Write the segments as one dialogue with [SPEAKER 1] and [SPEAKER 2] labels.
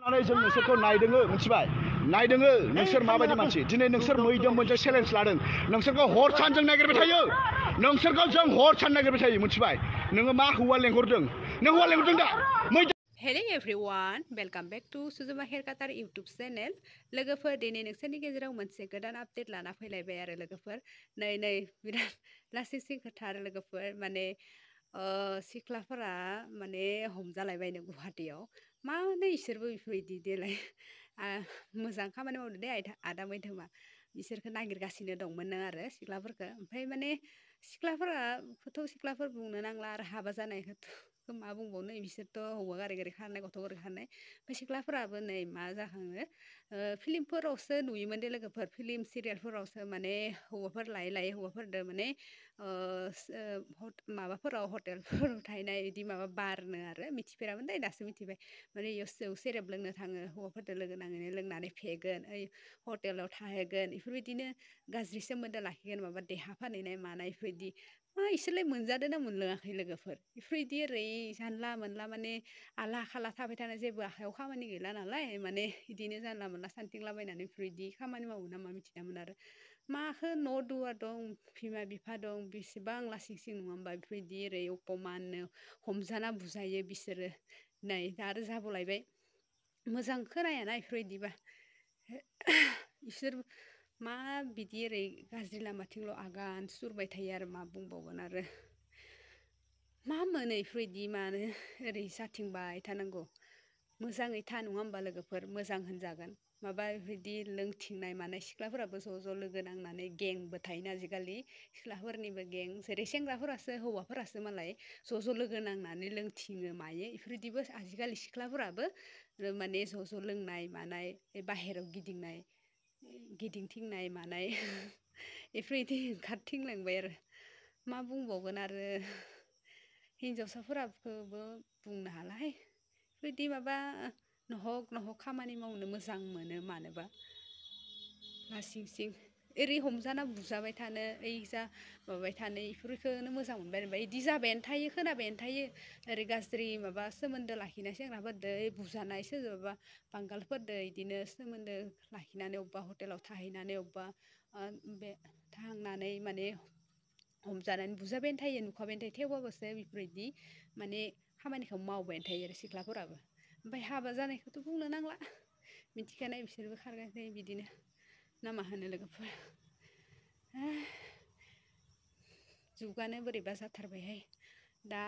[SPEAKER 1] जों नोंसोरखौ नायदोङो मिथिबाय नायदोङो नोंसोर माबायदि मानसि दिनै नोंसोर मैदों मोनसे चेलेन्ज लादों नोंसोरखौ हर सान जों नागिरबाय थायो नोंसोरखौ जों हर सान नागिरबाय थायो मिथिबाय नोङो मा हौवा लेंहरदों नों हौवा लेंहरदों दा
[SPEAKER 2] Hello everyone, welcome back to Suzuma Hair Cutter YouTube channel. लोगोफोर दिनै नोंसोरनि गेजेराव मोनसे गोदान आपडेट लाना फैलायबाय आरो लोगोफोर नै बिराद लासिंसिं खोथा आरो लोगोफोर माने सिख्लाफोरा माने हमजालायबायनो गुवाहाटीयाव मानो इसोरबो बेफोरबायदि देलाय मोजां खामानि मावदो दे आदा मैथोमा बिसोरखौ नागिरगासिनो दंमोन आरो सिख्लाफोरखौ ओमफ्राय माने सिख्लाफोराखौथ' सिख्लाफोर बुंनो नांला आरो हाबा जानायखौथ' मा बुंबावनो बिसोरथ' हौवा गारि गारि खारनाय गथ' गारि खारनाय ओमफ्राय सिख्लाफोराबो नै मा जाखाङो फिल्मफोरावसो नुयोमोन दे लोगोफोर फिल्म सिरियालफोरावसो माने हौवाफोर लायै लायै हौवाफोरदो माने माबाफोराव हटेलफोराव थाहैनाय बिदि माबा बारनो आरो मिथिफेरामोन दे दासो मिथिबाय माने इयाव जौ सेरेब लोंनो थाङो हौवाफोरदो लोगो नांनानै लोंनानै फेगोन ओइ हटेलाव थाहैगोन बेफोरबायदिनो गाज्रि सोमोन्दो लाखिगोन माबा देहा फानहैनाय मानाय बेफोरबायदि इसोरलाय मोनजादों ना मोनलोङाखै लोगोफोर बेफोरबायदि ओरै जानला मोनला माने आला खाला थाबाय थानाय जेबो आखायाव खामानि गैला नालाय माने बिदिनो जानला मोनला सानथिंलाबायनानै बेफोरबायदि खामानि मावो नामा मिथिनामोन आरो माखो न' दुवार दं बिमा बिफा दं बेसेबां लासिं सिं नङा होमबा बेफोरबायदि ओरै अपमाननो हमजाना बुजायो बिसोरो नै दा आरो जाबावलायबाय मोजां खोनायाना बेफोरबायदिबा इसोर मा बिदि ओरै गाज्रि लामाथिंल' आगान सुरबाय थायो आरो मा बुंबावगोन आरो मा मोनो बेफोरबायदि मानो ओरै जाथिंबाय थानांगौ मोजाङै था नङा होमबा लोगोफोर मोजां होनजागोन माबा बेफोरबायदि लोंथिंनाय मानाय सिख्लाफोराबो ज' लोगो नांनानै गेंबो थायोना आजिखालि सिख्लाफोरनिबो गें जेरै सेंग्राफोरासो हौवाफोरासो मालाय ज' लोगो नांनानै लोंथिङो मायो बेफोरबायदिबो आजिखालि सिख्लाफोराबो माने ज' लोंनाय मानाय बाहेरायाव गिदिंथिंनाय मानाय बेफोरबायदि ओंखारथिंलांबाय आरो मा बुंबावगोन आरो हिन्जावसाफोराबो बुंनो हालाहाय बेफोरबायदि माबा नहक खामानि मावनो मोजां मोनो मानोबा लासिं सिं ओरै हमजाना बुजाबाय थानो ओइ जा माबाबाय थानो बेफोरखौनो मोजां मोनबाय आरो बिदि जाबायानो थायो खोनाबायानो थायो ओरै गाज्रि माबा सोमोन्दो लाखिनाय सेंग्राफोरदो बुजानाय सोरजोंबा बांगालफोरदो बिदिनो सोमोन्दो लाखिनानै अबेबा हटेलाव थाहैनानै अबेबा बे थांनानै माने हमजानानै बुजाबायानो थायो नुखाबायानो थायो थेवबाबोसो बेफोरबायदि माने खामानिखौ मावबायानो थायो आरो सिख्लाफोराबो ओमफ्राय हाबा जानायखौथ' बुंनो नांला मिथिखानाय बिसोरबो खारगासिनो बिदिनो ना मा होनो लोगोफोर जुगानो बोरैबा जाथारबायहाय दा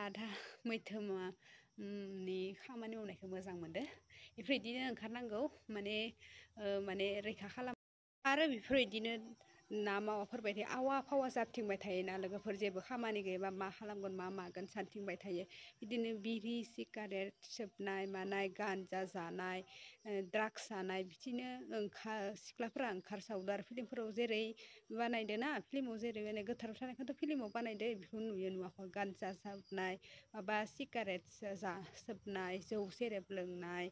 [SPEAKER 2] मैथोमानि खामानि मावनायखौ मोजां मोनदो बेफोरबायदिनो ओंखारनांगौ माने रैखा खालाम आरो बेफोरबायदिनो ना मावाफोरबायदि आवा फावा जाबथिंबाय थायोना लोगोफोर जेबो खामानि गैयाबा मा खालामगोन मा मागोन सानथिंबाय थायो बिदिनो बिरि सिगारेट सोबनाय मानाय गानजा जानाय ड्राग्स जानाय बिदिनो सिख्लाफोरा ओंखारसावदो आरो फिल्मफोराव जेरै बानायदो ना फिल्माव जेरै माने गोथाराव थानायखौथ' फिल्माव बानायदो बेखौ नुयो नुवाखै गानजा सोबनाय माबा सिगारेट सोबनाय जौ सेरेब लोंनाय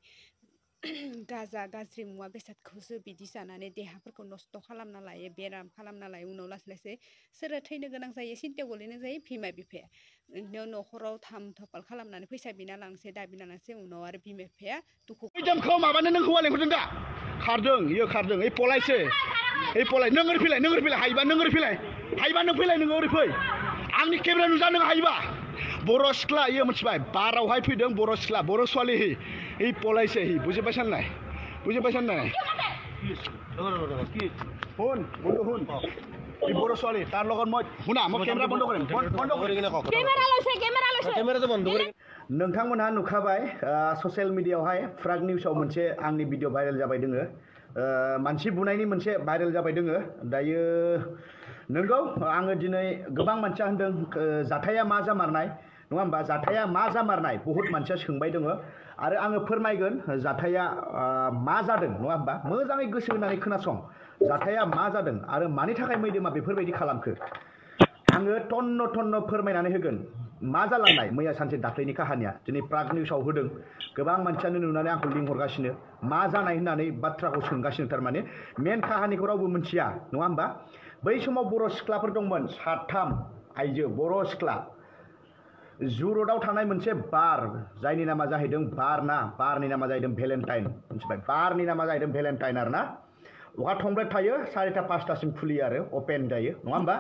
[SPEAKER 2] गाज्रि मुवा बेसादखौसो बिदि जानानै देहाफोरखौ नस्थ' खालामना लायो बेराम खालामना लायो उनाव लासै लासै सोरो थैनो गोनां जायो सिन्थायाव गोलैनो जायो बिमा बिफाया बिदिनो न'खराव थाम थपाल खालामनानै फैसा बिना लांसै दा बिना लांसै उनाव आरो बिमा बिफाया दुखु
[SPEAKER 1] मैदोमखौ माबानो नों हौवा लेंहरदों दा खारदों इयो खारदों ओइ पलायसो ओइ पलाय नों ओरै फैलाय हायोबा नों ओरै फैलाय नों फैलाय नोङो ओरै फै आंनि केमेरा नुजा नों हायोबा बर' सिख्ला इयो मिथिबाय बारावहाय फैदों बर' सिख्ला बर' ছোৱালী এই পলাইছে বুঝে পাইছেন নাই শুন বন্ধু শুন এই বড় ছোৱালী তাৰ লগত মই শুনা মই কেমেৰা বন্ধ কৰিম কেমেৰাটো বন্ধ কৰি नोंथांमोनहा नुखाबाय ससियेल मिडियायावहाय फ्राग निउसाव मोनसे आंनि भिडिअ भाइरेल जाबाय दोङो मानसि बुनायनि मोनसे भाइरेल जाबाय दोङो दायो नंगौ आङो दिनै गोबां मानसिया होनदों जाथाया मा जामारनाय नङा होमबा जाथाया मा जामारनाय बहुत मानसिया सोंबाय दङ आरो आङो फोरमायगोन जाथाया मा जादों नङा होमबा मोजाङै गोसो होनानै खोनासं जाथाया मा जादों आरो मानि थाखाय मैदोमा बेफोरबायदि खालामखो आङो टन्न फोरमायनानै होगोन मा जालांनाय मैया सानसे दाख्लैनि काहानिया दिनै प्राग निउसाव होदों गोबां मानसियानो नुनानै आंखौ लिंहरगासिनो मा जानाय होननानै बाथ्राखौ सोंगासिनो थारमाने मेन काहानिखौ रावबो मिथिया नङा होमबा बै समाव बर' सिख्लाफोर दंमोन 7 आइजो बर' सिख्ला जुरतआव थानाय मोनसे बार जायनि नामा जाहैदों बार ना बारनि नामा जाहैदों भेलेन्टाइन मिथिबाय बारनि नामा जाहैदों भेलेन्टाइन आरो ना अखा थंब्लेट थायो 4टा 5टासिम खुलियो आरो अपेन जायो नङा होमबा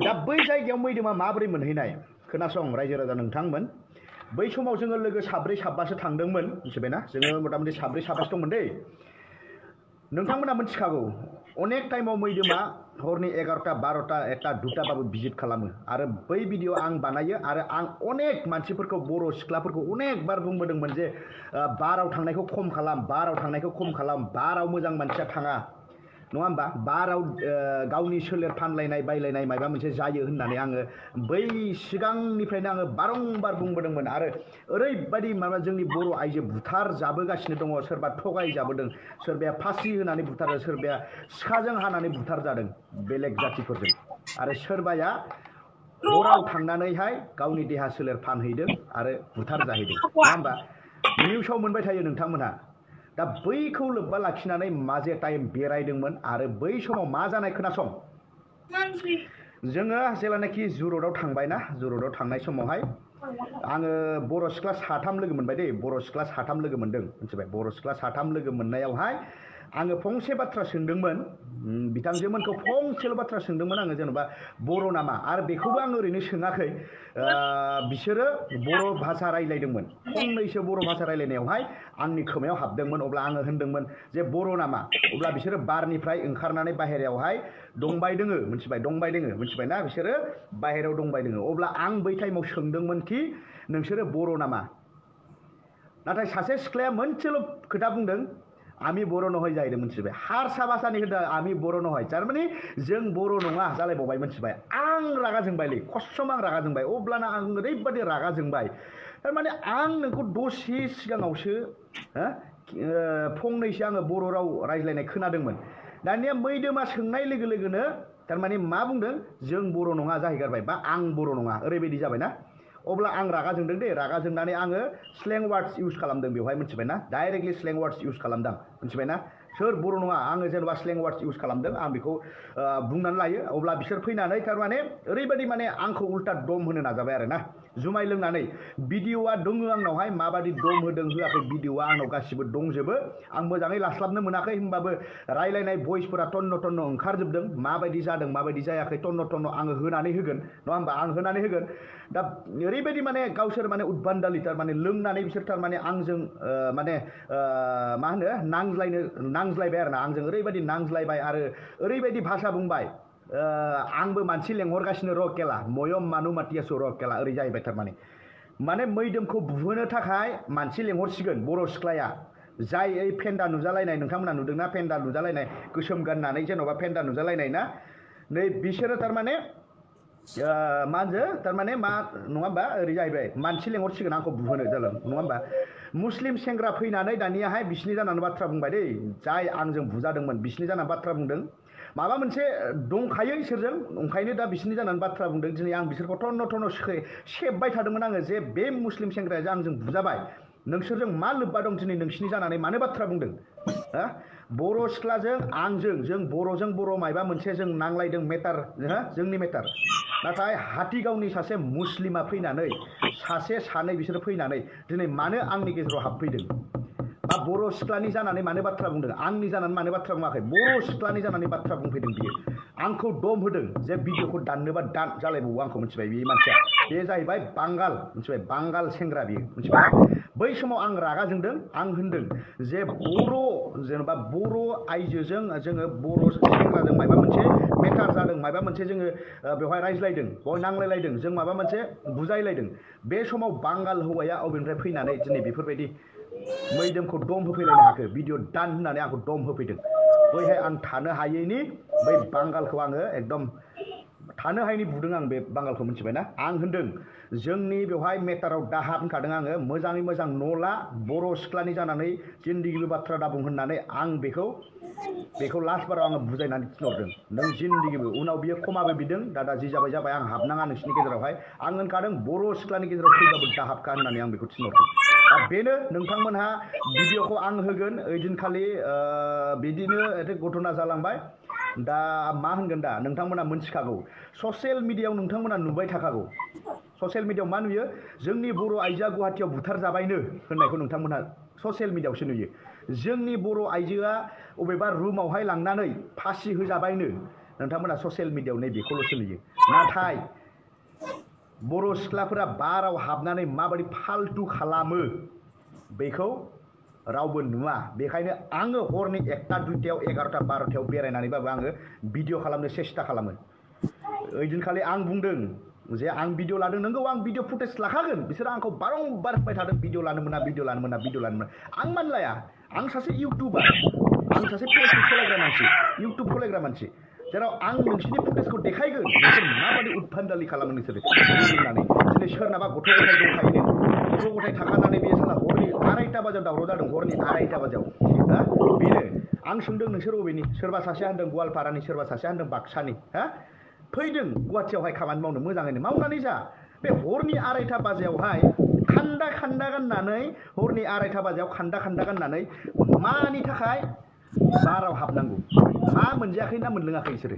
[SPEAKER 1] दा बै जायगायाव मैदोमा माबोरै मोनहैनाय खोनासं रायजो राजा नोंथांमोन बै समाव जोङो लोगो साब्रै साबासो थांदोंमोन मिथिबायना जोङो मथा-मथि साब्रै साबासो दंमोन दै नोंथांमोना मिथिखागौ अनेक टाइमाव मैदोमा हरनि 11टा 12टा 1टा 2टाबाबो भिजिट खालामो आरो बै भिडिअ आं बानायो आरो आं अनेक मानसिफोरखौ बर' सिख्लाफोरखौ अनेक बार बुंबोदोंमोन जे बाराव थांनायखौ खम खालाम बाराव थांनायखौ खम खालाम बाराव मोजां मानसिया थाङा नङा होमबा बाराव गावनि सोलेर फानलायनाय बायलायनाय माबा मोनसे जायो होननानै आङो बै सिगांनिफ्रायनो आङो बारंबार बुंबोदोंमोन आरो ओरैबायदि माबा जोंनि बर' आइजो बुथार जाबोगासिनो दङ सोरबा थगाय जाबोदों सोरबाया फासि होनानै बुथारो सोरबाया सिखाजों हानानै बुथार जादों बेलेग जातिफोरजों आरो सोरबाया हराव थांनानैहाय गावनि देहा सोलेर फानहैदों आरो बुथार जाहैदों नङा होमबा निउसाव मोनबाय थायो नोंथांमोनहा दा बैखौ लोब्बा लाखिनानै माजे टाइम बेरायदोंमोन आरो बै समाव मा जानाय खोनासं जोङो जेलानाखि जुरतआव थांबाय ना जुरतआव थांनाय समावहाय आङो बर' सिख्ला 3 लोगो मोनबाय दै बर' सिख्ला 3 लोगो मोनदों मिथिबाय बर' सिख्ला 3 लोगो मोननायावहाय आङो फंसे बाथ्रा सोंदोंमोन बिथांजोमोनखौ फंसेल' बाथ्रा सोंदोंमोन आङो जेनेबा बर' नामा आरो बेखौबो आं ओरैनो सोङाखै बिसोरो बर' भाषा रायलायदोंमोन फंनैसो बर' भाषा रायलायनायावहाय आंनि खोमायाव हाबदोंमोन अब्ला आङो होनदोंमोन जे बर' नामा अब्ला बिसोरो बारनिफ्राय ओंखारनानै बाहेरायावहाय दंबाय दोङो मिथिबायना बिसोरो बाहेरायाव दंबाय दोङो अब्ला आं बै टाइमाव सोंदोंमोन कि नोंसोरो बर' नामा नाथाय सासे सिख्लाया मोनसेल' खोथा बुंदों आमी बर' नहय जाहैदों मिथिबाय हारसा भाषानि होदों आमी बर' नहय थारमाने जों बर' नङा जालायबावबाय मिथिबाय आं रागा जोंबायलै खस्सम आं रागा जोंबाय अब्लाना आं ओरैबायदि रागा जोंबाय थारमाने आं नोंखौ दसे सिगाङावसो फंनैसो आङो बर' राव रायज्लायनाय खोनादोंमोन दानिया मैदोमा सोंनाय लोगो लोगोनो थारमाने मा बुंदों जों बर' नङा जाहैगारबाय बा आं बर' नङा ओरैबायदि जाबायना अब्ला आं रागा जोंदों दे रागा जोंनानै आङो स्लें वार्डस इउज खालामदों बेवहाय मिथिबायना डाइरेक्टलि स्लें वार्डस इउज खालामदों मिथिबायना सोर बर' नङा आङो जेनेबा स्लें वार्डस इउज खालामदों आं बेखौ बुंनानै लायो अब्ला बिसोर फैनानै थारमाने ओरैबायदि माने आंखौ उल्टा दम होनो नाजाबाय आरो ना जुमाय लोंनानै भिडिअआ दङ आंनावहाय माबादि दम होदों होआखै भिडिअआ आंनाव गासिबो दंजोबो आं मोजाङै लास्लाबनो मोनाखै होमबाबो रायलायनाय भइसफोरा टन्न टन्न ओंखारजोबदों माबायदि जादों माबायदि जायाखै टन्न टन्न आङो होनानै होगोन नङा होमबा आं होनानै होगोन दा ओरैबायदि माने गावसोर माने उदबान्दालि थारमाने लोंनानै बिसोर थारमाने आंजों माने मा होनो नांज्लायबाय आरो ना आंजों ओरैबायदि नांज्लायबाय आरो ओरैबायदि भाषा बुंबाय आंबो मानसि लेंहरगासिनो र' केला मयम मानु मातियासु र' केला ओरै जाहैबाय थारमाने माने मैदोमखौ बुहोनो थाखाय मानसि लेंहरसिगोन बर' सिख्लाया जाय ओइ फेन्दा नुजालायनाय नोंथांमोना नुदोंना फेन्दा नुजालायनाय गोसोम गाननानै जेन'बा फेन्दा नुजालायनाय ना नै बिसोरो थारमाने मा होनो थारमाने मा नङा होमबा ओरै जाहैबाय मानसि लेंहरसिगोन आंखौ बुहोनो जालां नङा होमबा मुस्लिम सेंग्रा फैनानै दानियाहाय बिसिनि जानानै बाथ्रा बुंबाय दै जाय आंजों बुजादोंमोन बिसिनि जानानै बाथ्रा बुंदों माबा मोनसे दंखायो इसोरजों ओंखायनो दा बिसिनि जानानै बाथ्रा बुंदों दिनै आं बिसोरखौ टन्न टन्न सेबबाय थादोंमोन आङो जे बे मुस्लिम सेंग्राया जे आंजों बुजाबाय नोंसोरजों मा लोब्बा दं दिनै नोंसिनि जानानै मानो बाथ्रा बुंदों बर' सिख्लाजों आंजों जों बर'जों बर' मायबा मोनसे जों नांलायदों मेटार जोंनि मेटार नाथाय हाथिगावनि सासे मुस्लिमा फैनानै सासे सानै बिसोर फैनानै दिनै मानो आंनि गेजेराव हाबफैदों बा बर' सिख्लानि जानानै मानो बाथ्रा बुंदों आंनि जानानै मानो बाथ्रा बुङाखै बर' सिख्लानि जानानै बाथ्रा बुंफैदों बियो आंखौ दम होदों जे भिडिअखौ दाननोबा दान जालायबावो आंखौ मिथिबाय बे मानसिया बे जाहैबाय बांगाल मिथिबाय बांगाल सेंग्रा बियो मिथिबाय बै समाव आं रागा जोंदों आं होनदों जे बर' जेनेबा बर' आइजोजों जोङो बर' सेंग्राजों माबा मोनसे मेटार जादों माबा मोनसे जोङो बेवहाय रायज्लायदों बय नांलायलायदों जों माबा मोनसे बुजायलायदों बे समाव बांगाल हौवाया अबेनिफ्राय फैनानै दिनै बेफोरबायदि मैदोमखौ दम होफैलायनो हाखो भिडिअ दान होननानै आंखौ दम होफैदों बैहाय आं थानो हायैनि बै बांगालखौ आङो एकदम थानो हायैनि बुदों आं बे बांगालखौ मिथिबायना आं होनदों जोंनि बेवहाय मेटाराव दाहाब होनखादों आङो मोजाङै मोजां न'ला बर' सिख्लानि जानानै जिन्दगिबो बाथ्रा दाबुं होननानै आं बेखौ लास्ट बाराव आङो बुजायनानै थिनहरदों नों जिन्दगिबो उनाव बियो खमाबो बिदों दादा जि जाबाय आं हाबनाङा नोंसिनि गेजेरावहाय आं होनखादों बर' सिख्लानि गेजेराव फैबाबो दाहाबखा होननानै आं बेखौ थिनहरदों दा बेनो नोंथांमोनहा भिडिअखौ आं होगोन ओइदिनखालि बिदिनो घटना जालांबाय दा मा होनगोन दा नोंथांमोना मोनथिखागौ ससियेल मिडियायाव नोंथांमोना नुबाय थाखागौ ससियेल मिडियायाव मा नुयो जोंनि बर' आइजोआ गुवाहाटियाव बुथारजाबायनो होननायखौ नोंथांमोनहा ससियेल मिडियायावसो नुयो जोंनि बर' आइजोआ अबेबा रुमावहाय लांनानै फासि होजाबायनो नोंथांमोनहा ससियेल मिडियायाव नैबेखौल'सो नुयो नाथाय बर' सिख्लाफोरा बाराव हाबनानै माबायदि फाल्तु खालामो बेखौ रावबो नुवा बेखायनो आङो हरनि 1टा 2टायाव 11टा 12टायाव बेरायनानैबाबो आङो भिडिअ खालामनो सेस्था खालामो ओइदिनखालि आं बुंदों जे आं भिडिअ लादों नंगौ आं भिडिअ फुटेज लाखागोन बिसोरो आंखौ बारंबार होबाय थादों भिडिअ लानो मोना भिडिअ लानो मोना भिडिअ लानो मोना आं मानो लाया आं सासे इउटुबार आं सासे फेसबुक सालायग्रा मानसि इउटुब सालायग्रा मानसि जेराव आं नोंसिनि फुटेजखौ देखायगोन नोंसोर माबायदि उदभान्दालि खालामो नोंसोरो होननानै दिनै सोरनाबा गथ' गथाय दंखायोनो गथ' गथाय थाखानानै बेयो साला हरनि 2:30 बाजियाव दावराव जादों हरनि 2:30 बाजियाव बेनो आं सोंदों नोंसोर अबेनि सोरबा सासेया होनदों गवालपारानि सोरबा सासेया होनदों बाक्सानि फैदों गुवाहाटियावहाय खामानि मावनो मोजाङैनो मावनानै जा बे हरनि 2:30 बाजियावहाय खान्दा खान्दा गाननानै हरनि 2:30 बाजियाव खान्दा खान्दा गाननानै मानि थाखाय बाराव हाबनांगौ मा मोनजायाखै ना मोनलोङाखै बिसोरो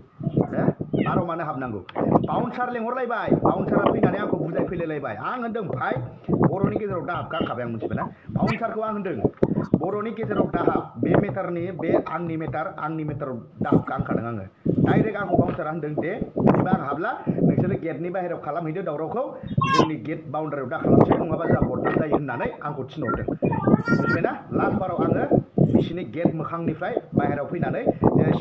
[SPEAKER 1] बाराव मानो हाबनांगौ बाउन्सार लेंहरलायबाय बाउन्सारा फैनानै आंखौ बुजायफैलायलायबाय आं होनदों भाइ बर'नि गेजेराव दाहाब गारखाबाय आं मिथिबाय ना बाउन्सारखौ आं होनदों बर'नि गेजेराव दाहाब बे मेटारनि बे आंनि मेटाराव दाहाब गांखादों आङो डाइरेक्ट आंखौ बाउन्सारा होनदों दे बिदिबा आं हाबला नोंसोरो गेटनि बाहेरायाव खालामहैदो दावरावखौ जोंनि गेट बाउन्डारियाव दा खालामसै नङाबा जोंहा बदनाम जायो होननानै आंखौ थिनहरदों मिथिबायना लास्ट बाराव आङो बिसिनि गेट मोखांनिफ्राय बाहेरायाव फैनानै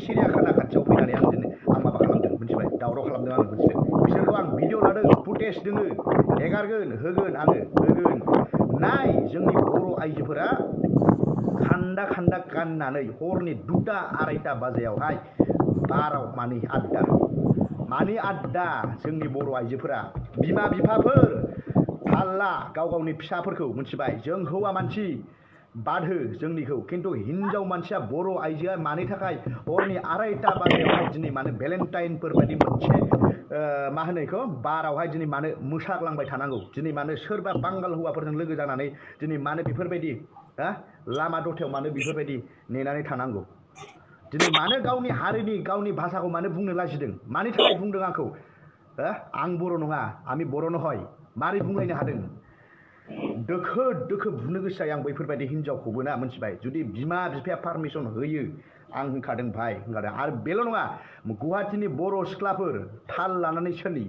[SPEAKER 1] सिरियाखाना खाथियाव फैनानै आं माबा खालामदों मिथिबाय दावराव खालामदों आङो मिथिबाय बिसोरखौ आं भिडिअ लादों फुटेज दोङो एगारगोन होगोन आङो होगोन नाय जोंनि बर' आइजोफोरा खान्दा खान्दा गाननानै हरनि 2टा 2:30 बाजियावहाय बाराव मानि आड्डा जोंनि बर' आइजोफोरा बिमा बिफाफोर थाल्ला गाव गावनि फिसाफोरखौ मिथिबाय जों हौवा मानसि बादहो जोंनिखौ खिन्थु हिनजाव मानसिया बर' आइजोआ मानि थाखाय हरनि 2:30 बाजियावहाय दिनै मानो भेलेन्टाइनफोर बायदि मोनसे मा होनो बेखौ बारावहाय दिनै मानो मोसाग्लांबाय थानांगौ दिनै मानो सोरबा बांगाल हौवाफोरजों लोगो जानानै दिनै मानो बेफोरबायदि लामा दथायाव मानो बेफोरबायदि नेनानै थानांगौ दिनै मानो गावनि हारिनि गावनि भाषाखौ मानो बुंनो लाजिदों मानि थाखाय बुंदों आंखौ आं बर' नङा आंनि बर' नहय मारै बुंलायनो हादों दोखो दोखो बुनो गोसो जायो आं बैफोरबायदि हिनजावखौबो ना मिथिबाय जुदि बिमा बिफाया पारमिसन होयो आं होनखादों भाइ होनखादों आरो बेल' नङा गुवाहाटिनि बर' सिख्लाफोर थाल लानानै सोलि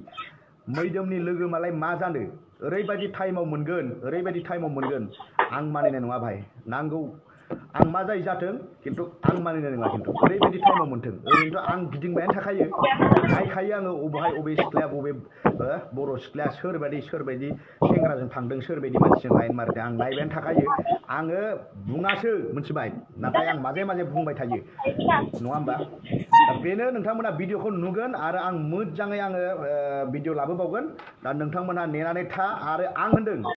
[SPEAKER 1] मैदोमनि लोगो मालाय मा जानो ओरैबायदि टाइमाव मोनगोन आं मानिनाय नङा भाइ नांगौ आं मा जायो जाथों खिन्थु आं मानिनाय नङा खिन्थु ओरैबायदि टाइमाव मोनथों ओरैनोथ' आं गिदिंबायानो थाखायो नायखायो आङो अबे सिख्लाया बबे बर' सिख्लाया सोरबायदि सेंग्राजों थांदों सोरबायदि मानसिजों लाइन मारदों आं नायबायानो थाखायो आङो बुङासो मिथिबाय नाथाय आं माजे माजे बुंबाय थायो नङा होमबा बेनो नोंथांमोना भिडिअखौ नुगोन आरो आं मोजाङै भिडिअ लाबोबावगोन दा नोंथांमोनहा नेनानै था आरो आं होनदों